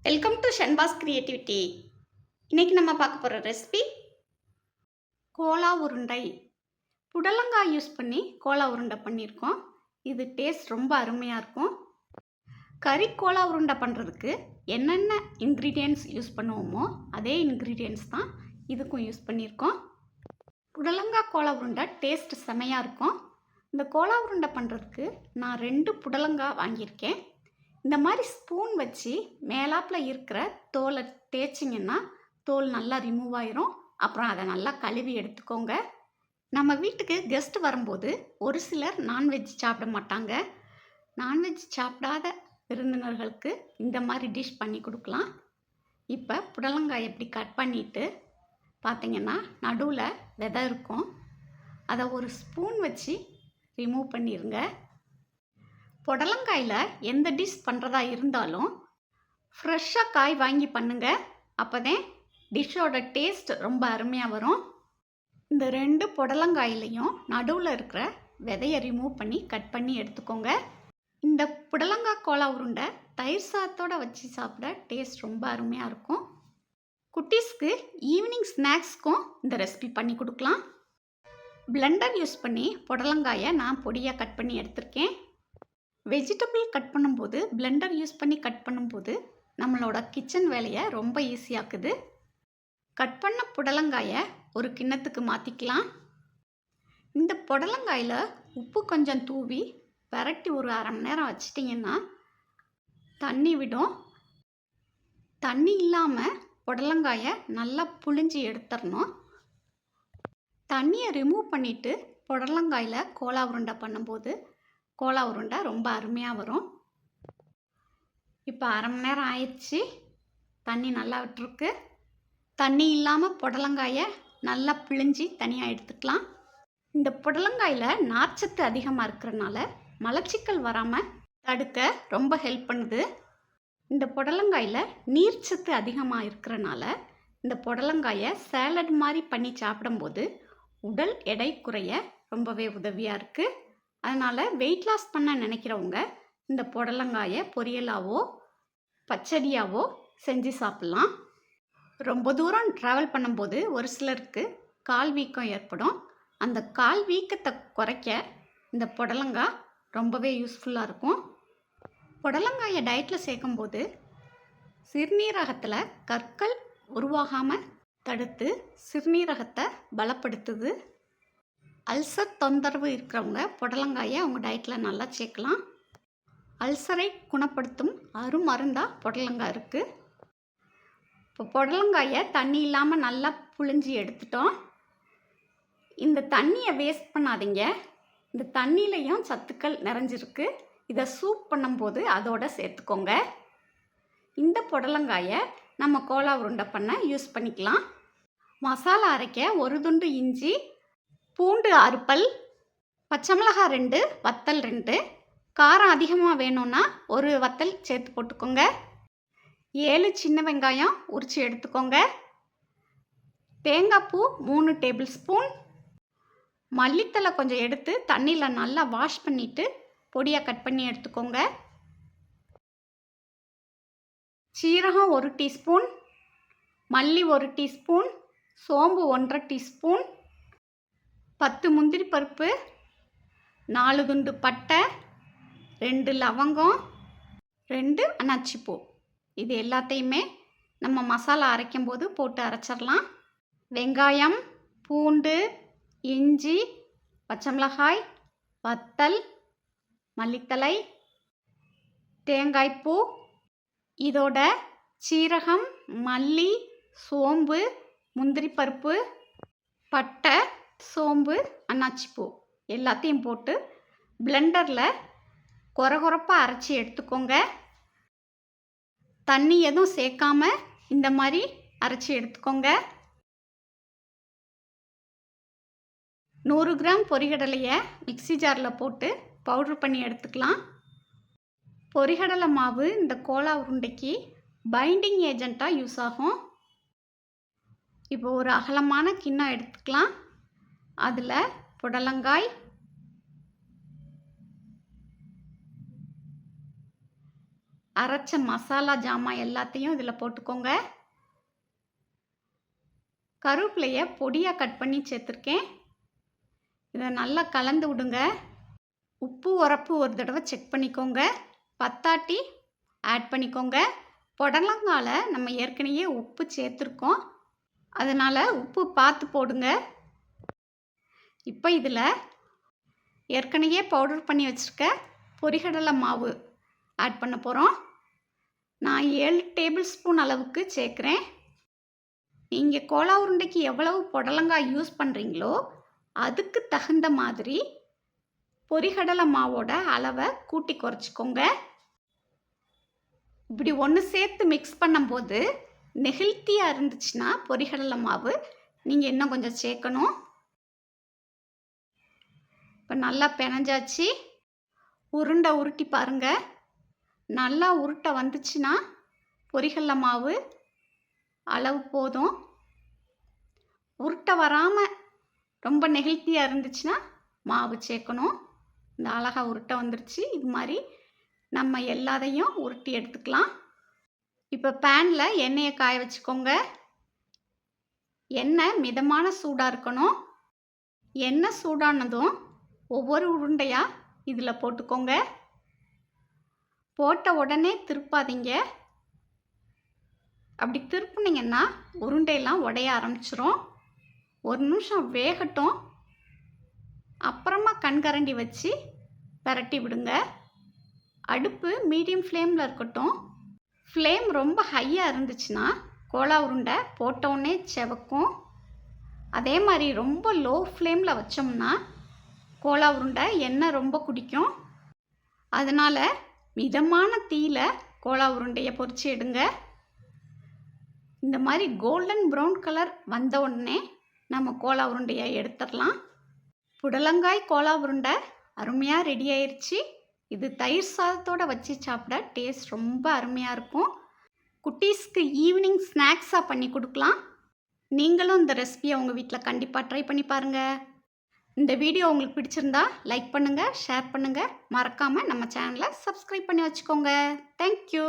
Welcome to ஷன்பாஸ் creativity. இன்றைக்கி நம்ம பார்க்க போகிற ரெசிபி கோலா உருண்டை. புடலங்காய் யூஸ் பண்ணி கோலா உருண்டை பண்ணியிருக்கோம். இது டேஸ்ட் ரொம்ப அருமையாக இருக்கும். கறி கோலா உருண்டை பண்ணுறதுக்கு என்னென்ன இன்க்ரீடியன்ட்ஸ் யூஸ் பண்ணுவோமோ அதே இன்க்ரீடியன்ட்ஸ் தான் இதுக்கும் யூஸ் பண்ணியிருக்கோம். புடலங்காய் கோலா உருண்டை டேஸ்ட் செமையாக இருக்கும். இந்த கோலா உருண்டை பண்ணுறதுக்கு நான் 2 புடலங்காய் வாங்கியிருக்கேன். இந்த மாதிரி ஸ்பூன் வச்சு மேலாப்பில் இருக்கிற தோலை தேய்ச்சிங்கன்னா தோல் நல்லா ரிமூவ் ஆயிரும். அப்புறம் அதை நல்லா கழுவி எடுத்துக்கோங்க. நம்ம வீட்டுக்கு கெஸ்ட் வரும்போது ஒரு சிலர் நான்வெஜ் சாப்பிட மாட்டாங்க. நான்வெஜ் சாப்பிடாத விருந்தினர்களுக்கு இந்த மாதிரி டிஷ் பண்ணி கொடுக்கலாம். இப்போ புடலங்காய் எப்படி கட் பண்ணிவிட்டு பார்த்திங்கன்னா நடுவில் விதை இருக்கும். அதை ஒரு ஸ்பூன் வச்சு ரிமூவ் பண்ணிடுங்க. புடலங்காயில் எந்த டிஷ் பண்ணுறதா இருந்தாலும் ஃப்ரெஷ்ஷாக காய் வாங்கி பண்ணுங்கள். அப்போ தான் டிஷ்ஷோட டேஸ்ட் ரொம்ப அருமையாக வரும். இந்த 2 புடலங்காயிலையும் நடுவில் இருக்கிற விதையை ரிமூவ் பண்ணி கட் பண்ணி எடுத்துக்கோங்க. இந்த புடலங்காய் கோலா உருண்டை தயிர் சாதத்தோடு வச்சு சாப்பிட டேஸ்ட் ரொம்ப அருமையாக இருக்கும். குட்டீஸ்க்கு ஈவினிங் ஸ்நாக்ஸ்க்கும் இந்த ரெசிபி பண்ணி கொடுக்கலாம். பிளெண்டர் யூஸ் பண்ணி புடலங்காயை நான் பொடியாக கட் பண்ணி எடுத்திருக்கேன். வெஜிடபிள் கட் பண்ணும்போது பிளெண்டர் யூஸ் பண்ணி கட் பண்ணும்போது நம்மளோட கிச்சன் வேலையை ரொம்ப ஈஸியாக்குது. கட் பண்ண புடலங்காயை ஒரு கிண்ணத்துக்கு மாற்றிக்கலாம். இந்த புடலங்காயில் உப்பு கொஞ்சம் தூவி பரட்டி ஒரு அரை மணி நேரம் வச்சிட்டிங்கன்னா தண்ணி விடும். தண்ணி இல்லாமல் புடலங்காயை நல்லா புழிஞ்சி எடுத்துடணும். தண்ணியை ரிமூவ் பண்ணிவிட்டு புடலங்காயில் கோலா உருண்டை பண்ணும்போது கோலா உருண்டை ரொம்ப அருமையாக வரும். இப்போ அரை மணி நேரம் ஆயிடுச்சு. தண்ணி நல்லா விட்டுருக்கு. தண்ணி இல்லாமல் புடலங்காயை நல்லா பிழிஞ்சி தனியாக எடுத்துக்கலாம். இந்த புடலங்காயில் நார்ச்சத்து அதிகமாக இருக்கிறனால மலச்சிக்கல் வராமல் தடுக்க ரொம்ப ஹெல்ப் பண்ணுது. இந்த புடலங்காயில் நீர்ச்சத்து அதிகமாக இருக்கிறனால இந்த புடலங்காயை சேலட் மாதிரி பண்ணி சாப்பிடும்போது உடல் எடை குறைய ரொம்பவே உதவியாக இருக்குது. அதனால் வெயிட் லாஸ் பண்ண நினைக்கிறவங்க இந்த புடலங்காயை பொரியலாவோ பச்சடியாவோ செஞ்சு சாப்பிட்லாம். ரொம்ப தூரம் ட்ராவல் பண்ணும்போது ஒரு சிலருக்கு கால் வீக்கம் ஏற்படும். அந்த கால் வீக்கத்தை குறைக்க இந்த புடலங்காய் ரொம்பவே யூஸ்ஃபுல்லாக இருக்கும். புடலங்காயை டயட்டில் சேர்க்கும்போது சிறுநீரகத்தில் கற்கள் உருவாகாமல் தடுத்து சிறுநீரகத்தை பலப்படுத்துது. அல்சர் தொந்தரவு இருக்கிறவங்க புடலங்காயை அவங்க டயட்டில் நல்லா சேர்க்கலாம். அல்சரை குணப்படுத்தும் அருமருந்தாக புடலங்காய் இருக்குது. இப்போ புடலங்காயை தண்ணி இல்லாமல் நல்லா புழிஞ்சி எடுத்துட்டோம். இந்த தண்ணியை வேஸ்ட் பண்ணாதீங்க. இந்த தண்ணியிலையும் சத்துக்கள் நிறைஞ்சிருக்கு. இதை சூப் பண்ணும்போது அதோடு சேர்த்துக்கோங்க. இந்த புடலங்காயை நம்ம கோலா உருண்டை பண்ண யூஸ் பண்ணிக்கலாம். மசாலா அரைக்க ஒரு துண்டு இஞ்சி, பூண்டு 6 பல், பச்சை மிளகாய் 2, வத்தல் 2. காரம் அதிகமாக வேணும்னா ஒரு வத்தல் சேர்த்து போட்டுக்கோங்க. 7 சின்ன வெங்காயம் உரித்து எடுத்துக்கோங்க. தேங்காய் பூ 3 டேபிள் ஸ்பூன். மல்லித்தலை கொஞ்சம் எடுத்து தண்ணியில் நல்லா வாஷ் பண்ணிவிட்டு பொடியாக கட் பண்ணி எடுத்துக்கோங்க. சீரகம் 1 டீஸ்பூன், மல்லி 1 டீஸ்பூன், சோம்பு 1/2 டீஸ்பூன், 10 முந்திரி பருப்பு, 4 துண்டு பட்டை, 2 லவங்கம், 2 அன்னாச்சி பூ. இது எல்லாத்தையுமே நம்ம மசாலா அரைக்கும் போது போட்டு அரைச்சிடலாம். வெங்காயம், பூண்டு, இஞ்சி, பச்சை மிளகாய், வத்தல், மல்லித்தலை, தேங்காய்ப்பூ, இதோட சீரகம், மல்லி, சோம்பு, முந்திரி பருப்பு, பட்டை, சோம்பு, அன்னாச்சிப்பூ எல்லாத்தையும் போட்டு பிளெண்டரில் கொரகொரப்பாக அரைச்சி எடுத்துக்கோங்க. தண்ணி எதுவும் சேர்க்காம இந்த மாதிரி அரைச்சி எடுத்துக்கோங்க. 100 கிராம் பொரிகடலையை மிக்ஸி ஜாரில் போட்டு பவுட்ரு பண்ணி எடுத்துக்கலாம். பொரிகடலை மாவு இந்த கோலா உருண்டைக்கு பைண்டிங் ஏஜெண்ட்டாக யூஸ் ஆகும். இப்போ ஒரு அகலமான கிண்ணம் எடுத்துக்கலாம். அதில் புடலங்காய், அரைச்ச மசாலா ஜாமான் எல்லாத்தையும் இதில் போட்டுக்கோங்க. கருவேப்பிலையை பொடியாக கட் பண்ணி சேர்த்துருக்கேன். இதை நல்லா கலந்து விடுங்க. உப்பு உரப்பு ஒரு தடவை செக் பண்ணிக்கோங்க. பத்தாட்டி ஆட் பண்ணிக்கோங்க. புடலங்கால நம்ம ஏற்கனவே உப்பு சேர்த்துருக்கோம், அதனால் உப்பு பார்த்து போடுங்க. இப்போ இதில் ஏற்கனவே பவுடர் பண்ணி வச்சுருக்க பொரிகடலை மாவு ஆட் பண்ண போகிறோம். நான் 7 டேபிள் ஸ்பூன் அளவுக்கு சேர்க்குறேன். நீங்கள் கோலா உருண்டைக்கு எவ்வளவு புடலங்காய் யூஸ் பண்ணுறீங்களோ அதுக்கு தகுந்த மாதிரி பொரிகடலை மாவோட அளவை கூட்டி குறைச்சிக்கோங்க. இப்படி ஒன்று சேர்த்து மிக்ஸ் பண்ணும்போது நெகிழ்த்தியாக இருந்துச்சுன்னா பொரிகடலை மாவு நீங்கள் இன்னும் கொஞ்சம் சேர்க்கணும். இப்போ நல்லா பிணைஞ்சாச்சு. உருண்டை உருட்டி பாருங்கள். நல்லா உருட்டை வந்துச்சுன்னா பொரிகடலை மாவு அளவு போதும். உருட்டை வராமல் ரொம்ப நெகிழ்த்தியாக இருந்துச்சுன்னா மாவு சேர்க்கணும். இந்த அழகாக உருட்டை வந்துருச்சு. இது மாதிரி நம்ம எல்லாத்தையும் உருட்டி எடுத்துக்கலாம். இப்போ பேனில் எண்ணெயை காய வச்சுக்கோங்க. எண்ணெய் மிதமான சூடாக இருக்கணும். எண்ணெய் சூடானதும் ஒவ்வொரு உருண்டையாக இதில் போட்டுக்கோங்க. போட்ட உடனே திருப்பாதீங்க. அப்படி திருப்புனீங்கன்னா உருண்டையெல்லாம் உடைய ஆரம்பிச்சிரும். ஒரு நிமிஷம் வேகட்டும். அப்புறமா கண்கரண்டி வச்சு பரட்டி விடுங்க. அடுப்பு மீடியம் ஃப்ளேமில் இருக்கட்டும். ஃப்ளேம் ரொம்ப ஹையாக இருந்துச்சுன்னா கோலா உருண்டை போட்டோடனே செவக்கும். அதே மாதிரி ரொம்ப லோ ஃப்ளேமில் வச்சோம்னா கோலா உருண்டை எண்ணெய் ரொம்ப குடிக்கும். அதனால் மிதமான தீயில கோலா உருண்டையை பொரிச்சு எடுங்க. இந்த மாதிரி கோல்டன் ப்ரௌன் கலர் வந்த உடனே நம்ம கோலா உருண்டையை எடுத்துடலாம். புடலங்காய் கோலா உருண்டை அருமையாக ரெடி ஆயிடுச்சு. இது தயிர் சாதத்தோடு வச்சு சாப்பிட டேஸ்ட் ரொம்ப அருமையாக இருக்கும். குட்டீஸ்க்கு ஈவினிங் ஸ்நாக்ஸாக பண்ணி கொடுக்கலாம். நீங்களும் இந்த ரெசிபியை உங்கள் வீட்டில் கண்டிப்பாக ட்ரை பண்ணி பாருங்கள். இந்த வீடியோ உங்களுக்கு பிடிச்சிருந்தா லைக் பண்ணுங்கள், ஷேர் பண்ணுங்கள். மறக்காமல் நம்ம சேனலை சப்ஸ்கிரைப் பண்ணி வச்சுக்கோங்க. தேங்க்யூ.